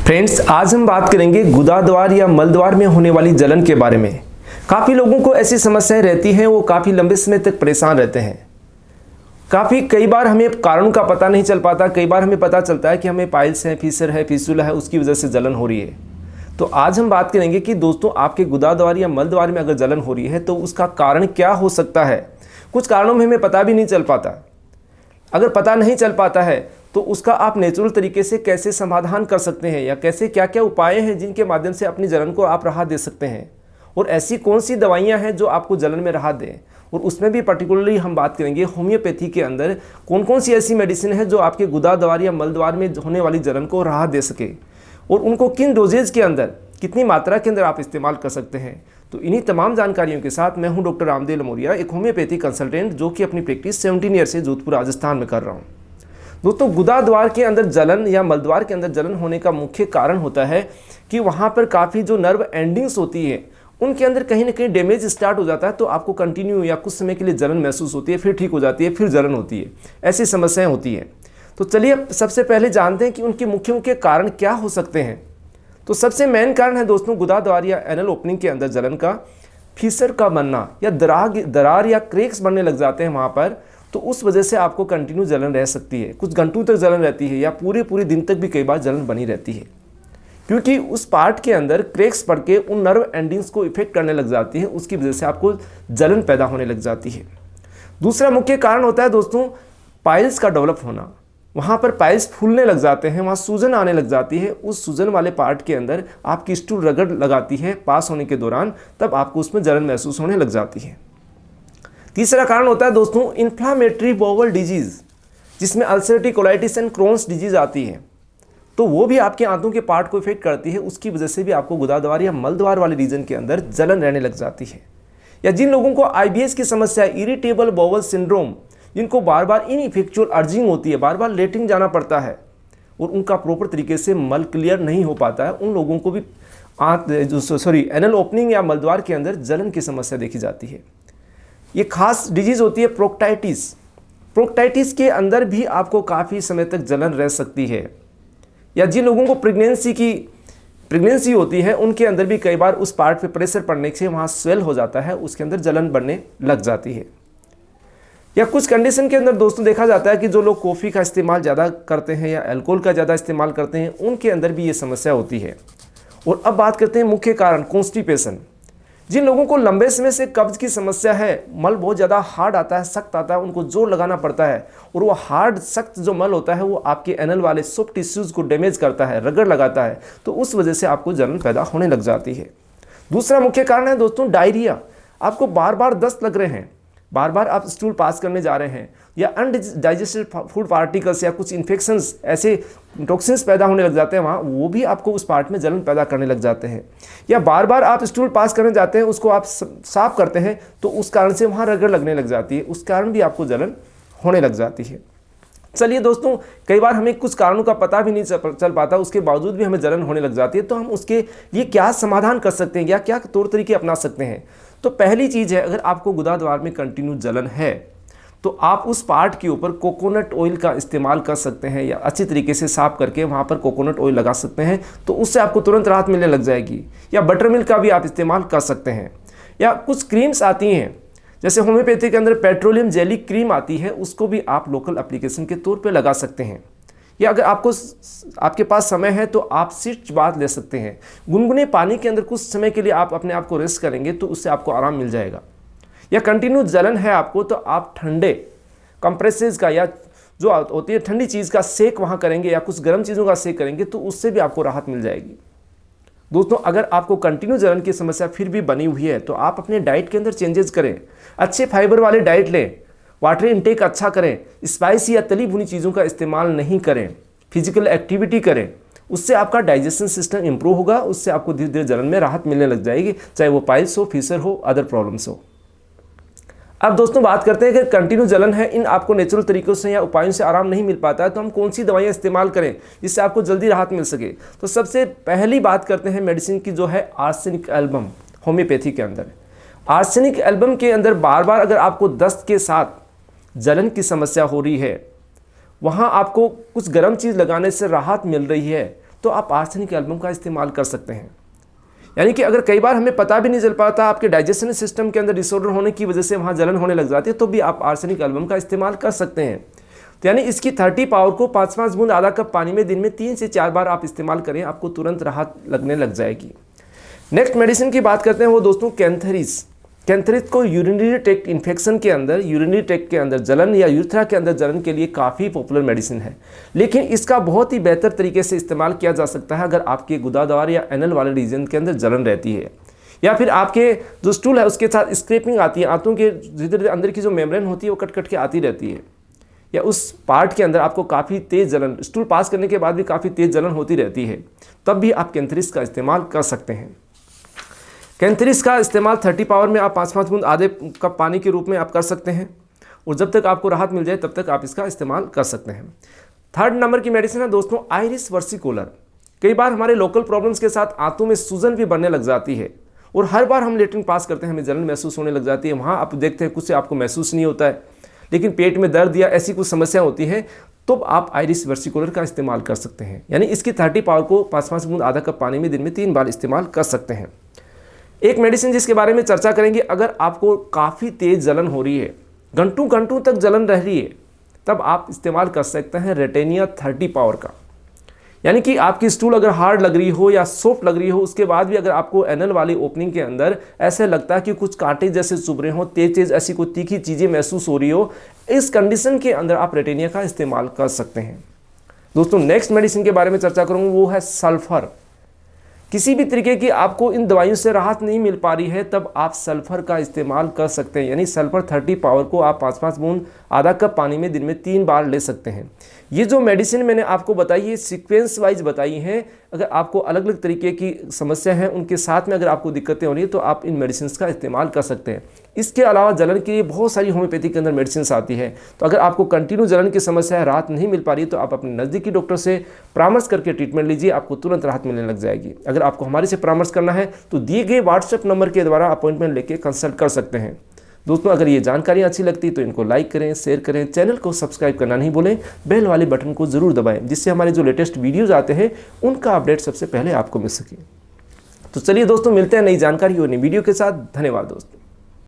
Friends, आज हम बात करेंगे गुदाद्वार या मलद्वार में होने वाली जलन के बारे में। काफ़ी लोगों को ऐसी समस्याएं रहती हैं, वो काफ़ी लंबे समय तक परेशान रहते हैं। कई बार हमें कारण का पता नहीं चल पाता। कई बार हमें पता चलता है कि हमें पाइल्स है, फीसर है, फिस्टुला है, उसकी वजह से जलन हो रही है। तो आज हम बात करेंगे कि दोस्तों, आपके गुदाद्वार या मलद्वार में अगर जलन हो रही है तो उसका कारण क्या हो सकता है। कुछ कारणों में हमें पता भी नहीं चल पाता। अगर पता नहीं चल पाता है तो उसका आप नेचुरल तरीके से कैसे समाधान कर सकते हैं, या कैसे क्या क्या उपाय हैं जिनके माध्यम से अपनी जलन को आप राहत दे सकते हैं, और ऐसी कौन सी दवाइयां हैं जो आपको जलन में राहत दें। और उसमें भी पर्टिकुलरली हम बात करेंगे होम्योपैथी के अंदर कौन कौन सी ऐसी मेडिसिन है जो आपके गुदाद्वार या मलद्वार में होने वाली जलन को राहत दे सके, और उनको किन डोजेज के अंदर, कितनी मात्रा के अंदर आप इस्तेमाल कर सकते हैं। तो इन्हीं तमाम जानकारियों के साथ मैं हूं डॉक्टर रामदेव लमोरिया, एक होम्योपैथी कंसल्टेंट जो कि अपनी प्रैक्टिस 17 ईयर से जोधपुर राजस्थान में कर रहा हूं। दोस्तों, गुदाद्वार के अंदर जलन या मलद्वार के अंदर जलन होने का मुख्य कारण होता है कि वहाँ पर काफ़ी जो नर्व एंडिंग्स होती है उनके अंदर कहीं ना कहीं डैमेज स्टार्ट हो जाता है। तो आपको कंटिन्यू या कुछ समय के लिए जलन महसूस होती है, फिर ठीक हो जाती है, फिर जलन होती है, ऐसी समस्याएं होती हैं। तो चलिए सबसे पहले जानते हैं कि उनके मुख्य मुख्य कारण क्या हो सकते हैं। तो सबसे मेन कारण है दोस्तों, गुदाद्वार या एनल ओपनिंग के अंदर जलन का फीसर का बनना, या दरार या क्रैक्स बनने लग जाते हैं वहाँ पर। तो उस वजह से आपको कंटिन्यू जलन रह सकती है, कुछ घंटों तक जलन रहती है, या पूरे दिन तक भी कई बार जलन बनी रहती है, क्योंकि उस पार्ट के अंदर क्रैक्स पड़ के उन नर्व एंडिंग्स को इफेक्ट करने लग जाती है। उसकी वजह से आपको जलन पैदा होने लग जाती है। दूसरा मुख्य कारण होता है दोस्तों, पाइल्स का डेवलप होना। वहाँ पर पाइल्स फूलने लग जाते हैं, वहाँ सूजन आने लग जाती है। उस सूजन वाले पार्ट के अंदर आपकी स्टूल रगड़ लगाती है पास होने के दौरान, तब आपको उसमें जलन महसूस होने लग जाती है। तीसरा कारण होता है दोस्तों, इन्फ्लामेटरी बाउल डिजीज़, जिसमें ulcerative colitis and Crohn's disease आती है। तो वो भी आपके आंतों के पार्ट को इफेक्ट करती है। उसकी वजह से भी आपको गुदाद्वार या मलद्वार वाले रीजन के अंदर जलन रहने लग जाती है। या जिन लोगों को IBS की समस्या है, इरिटेबल बाउल सिंड्रोम, जिनको बार बार इनइफेक्चुअल अर्जिंग होती है, बार बार लेटरिन जाना पड़ता है और उनका प्रॉपर तरीके से मल क्लियर नहीं हो पाता है, उन लोगों को भी एनल ओपनिंग या मलद्वार के अंदर जलन की समस्या देखी जाती है। ये खास डिजीज़ होती है प्रोक्टाइटिस। प्रोक्टाइटिस के अंदर भी आपको काफ़ी समय तक जलन रह सकती है। या जिन लोगों को प्रेगनेंसी होती है, उनके अंदर भी कई बार उस पार्ट पे प्रेशर पड़ने से वहाँ स्वेल हो जाता है, उसके अंदर जलन बढ़ने लग जाती है। या कुछ कंडीशन के अंदर दोस्तों देखा जाता है कि जो लोग कॉफ़ी का इस्तेमाल ज़्यादा करते हैं या अल्कोहल का ज़्यादा इस्तेमाल करते हैं, उनके अंदर भी ये समस्या होती है। और अब बात करते हैं मुख्य कारण, कॉन्स्टिपेशन। जिन लोगों को लंबे समय से कब्ज की समस्या है, मल बहुत ज़्यादा हार्ड आता है, सख्त आता है, उनको जोर लगाना पड़ता है, और वो हार्ड सख्त जो मल होता है वो आपके एनल वाले सॉफ्ट टिश्यूज़ को डैमेज करता है, रगड़ लगाता है। तो उस वजह से आपको जलन पैदा होने लग जाती है। दूसरा मुख्य कारण है दोस्तों, डायरिया। आपको बार बार दस्त लग रहे हैं, बार बार आप स्टूल पास करने जा रहे हैं, या अनडाइजेस्टेड फूड पार्टिकल्स या कुछ इन्फेक्शंस, ऐसे टॉक्सिन्स पैदा होने लग जाते हैं वहाँ, वो भी आपको उस पार्ट में जलन पैदा करने लग जाते हैं। या बार बार आप स्टूल पास करने जाते हैं, उसको आप साफ करते हैं, तो उस कारण से वहाँ रगड़ लगने लग जाती है, उस कारण भी आपको जलन होने लग जाती है। चलिए दोस्तों, कई बार हमें कुछ कारणों का पता भी नहीं चल पाता, उसके बावजूद भी हमें जलन होने लग जाती है। तो हम उसके लिए क्या समाधान कर सकते हैं, या क्या तौर तरीके अपना सकते हैं। तो पहली चीज़ है, अगर आपको गुदाद्वार में कंटिन्यू जलन है तो आप उस पार्ट के ऊपर कोकोनट ऑयल का इस्तेमाल कर सकते हैं, या अच्छी तरीके से साफ करके वहाँ पर कोकोनट ऑयल लगा सकते हैं, तो उससे आपको तुरंत राहत मिलने लग जाएगी। या बटर मिल्क का भी आप इस्तेमाल कर सकते हैं। या कुछ क्रीम्स आती हैं, जैसे होम्योपैथी के अंदर पेट्रोलियम जेली क्रीम आती है, उसको भी आप लोकल एप्लीकेशन के तौर पर लगा सकते हैं। या अगर आपके पास समय है तो आप सिर्फ बात ले सकते हैं। गुनगुने पानी के अंदर कुछ समय के लिए आप अपने आप को रेस्ट करेंगे तो उससे आपको आराम मिल जाएगा। या कंटिन्यू जलन है आपको, तो आप ठंडे कंप्रेसेस का, या जो होती है ठंडी चीज़ का सेक वहाँ करेंगे, या कुछ गर्म चीज़ों का सेक करेंगे, तो उससे भी आपको राहत मिल जाएगी। दोस्तों, अगर आपको कंटिन्यू जलन की समस्या फिर भी बनी हुई है तो आप अपने डाइट के अंदर चेंजेस करें, अच्छे फाइबर वाले डाइट लें, वाटर इनटेक अच्छा करें, स्पाइसी या तली भुनी चीज़ों का इस्तेमाल नहीं करें, फिजिकल एक्टिविटी करें। उससे आपका डाइजेशन सिस्टम इंप्रूव होगा, उससे आपको धीरे धीरे जलन में राहत मिलने लग जाएगी, चाहे वो पाइल्स हो, फीसर हो, अदर प्रॉब्लम्स हो। अब दोस्तों बात करते हैं कि कंटिन्यू जलन है, इन आपको नेचुरल तरीकों से या उपायों से आराम नहीं मिल पाता है, तो हम कौन सी दवाइयाँ इस्तेमाल करें जिससे आपको जल्दी राहत मिल सके। तो सबसे पहली बात करते हैं मेडिसिन की, जो है आर्सेनिक एल्बम। होम्योपैथी के अंदर आर्सेनिक एल्बम के अंदर बार बार अगर आपको दस्त के साथ जलन की समस्या हो रही है, वहाँ आपको कुछ गर्म चीज़ लगाने से राहत मिल रही है, तो आप आर्सेनिक एल्बम का इस्तेमाल कर सकते हैं। यानी कि अगर कई बार हमें पता भी नहीं चल पाता, आपके डाइजेशन सिस्टम के अंदर डिसऑर्डर होने की वजह से वहाँ जलन होने लग जाती है, तो भी आप आर्सेनिक एल्बम का इस्तेमाल कर सकते हैं। तो यानी इसकी 30 पावर को 5-5 बूंद आधा कप पानी में दिन में 3 से 4 बार आप इस्तेमाल करें, आपको तुरंत राहत लगने लग जाएगी। नेक्स्ट मेडिसिन की बात करते हैं वो दोस्तों कैंथेरिस। कैंथेरिस को यूरिनरी ट्रैक्ट इन्फेक्शन के अंदर, यूरिनरी ट्रैक्ट के अंदर जलन या यूरेथ्रा के अंदर जलन के लिए काफ़ी पॉपुलर मेडिसिन है। लेकिन इसका बहुत ही बेहतर तरीके से इस्तेमाल किया जा सकता है अगर आपके गुदाद्वार या एनल वाले रीजन के अंदर जलन रहती है, या फिर आपके जो स्टूल है उसके साथ स्क्रैपिंग आती है, आंतों के धीरे धीरे अंदर की जो मेम्ब्रेन होती है वो कट कट के आती रहती है, या उस पार्ट के अंदर आपको काफ़ी तेज़ जलन, स्टूल पास करने के बाद भी काफ़ी तेज़ जलन होती रहती है, तब भी आप कैंथेरिस का इस्तेमाल कर सकते हैं। कैंथेरिस का इस्तेमाल 30 पावर में आप 5-5 बूंद आधे कप पानी के रूप में आप कर सकते हैं, और जब तक आपको राहत मिल जाए तब तक आप इसका इस्तेमाल कर सकते हैं। 3rd नंबर की मेडिसिन है दोस्तों आयरिस वर्सिकोलर। कई बार हमारे लोकल प्रॉब्लम्स के साथ आंतों में सूजन भी बढ़ने लग जाती है, और हर बार हम लेटरिन पास करते हैं हमें जलन महसूस होने लग जाती है। वहाँ आप देखते हैं कुछ से आपको महसूस नहीं होता है, लेकिन पेट में दर्द या ऐसी कुछ समस्या होती है, तो आप आयरिस वर्सिकोलर का इस्तेमाल कर सकते हैं। यानी इसकी 30 पावर को 5-5 बूंद आधा कप पानी में दिन में 3 बार इस्तेमाल कर सकते हैं। एक मेडिसिन जिसके बारे में चर्चा करेंगे, अगर आपको काफ़ी तेज़ जलन हो रही है, घंटों घंटों तक जलन रह रही है, तब आप इस्तेमाल कर सकते हैं रेटेनिया 30 पावर का। यानी कि आपकी स्टूल अगर हार्ड लग रही हो या सॉफ्ट लग रही हो, उसके बाद भी अगर आपको एनल वाली ओपनिंग के अंदर ऐसे लगता है कि कुछ कांटे जैसे चुभ रहे हो, तेज ऐसी कोई तीखी चीज़ें महसूस हो रही हो, इस कंडीशन के अंदर आप रेटेनिया का इस्तेमाल कर सकते हैं। दोस्तों नेक्स्ट मेडिसिन के बारे में चर्चा करूँगा, वो है सल्फर। किसी भी तरीके की आपको इन दवाइयों से राहत नहीं मिल पा रही है, तब आप सल्फर का इस्तेमाल कर सकते हैं। यानी सल्फर 30 पावर को आप 5-5 बूंद आधा कप पानी में दिन में 3 बार ले सकते हैं। ये जो मेडिसिन मैंने आपको बताई है सीक्वेंस वाइज बताई हैं। अगर आपको अलग अलग तरीके की समस्या है, उनके साथ में अगर आपको दिक्कतें हो रही है, तो आप इन मेडिसिन का इस्तेमाल कर सकते हैं। इसके अलावा जलन के लिए बहुत सारी होम्योपैथी के अंदर मेडिसिन आती है। तो अगर आपको कंटिन्यू जलन की समस्या है, राहत नहीं मिल पा रही है, तो आप अपने नज़दीकी डॉक्टर से परामर्श करके ट्रीटमेंट लीजिए, आपको तुरंत राहत मिलने लग जाएगी। अगर आपको हमारे से परामर्श करना है तो दिए गए व्हाट्सएप नंबर के द्वारा अपॉइंटमेंट लेके कंसल्ट कर सकते हैं। दोस्तों अगर ये जानकारी अच्छी लगती तो इनको लाइक करें, शेयर करें, चैनल को सब्सक्राइब करना नहीं भूलें, बेल वाले बटन को ज़रूर दबाएं, जिससे हमारे जो लेटेस्ट वीडियोज़ आते हैं उनका अपडेट सबसे पहले आपको मिल सके। तो चलिए दोस्तों, मिलते हैं नई जानकारी और नई वीडियो के साथ। धन्यवाद दोस्तों।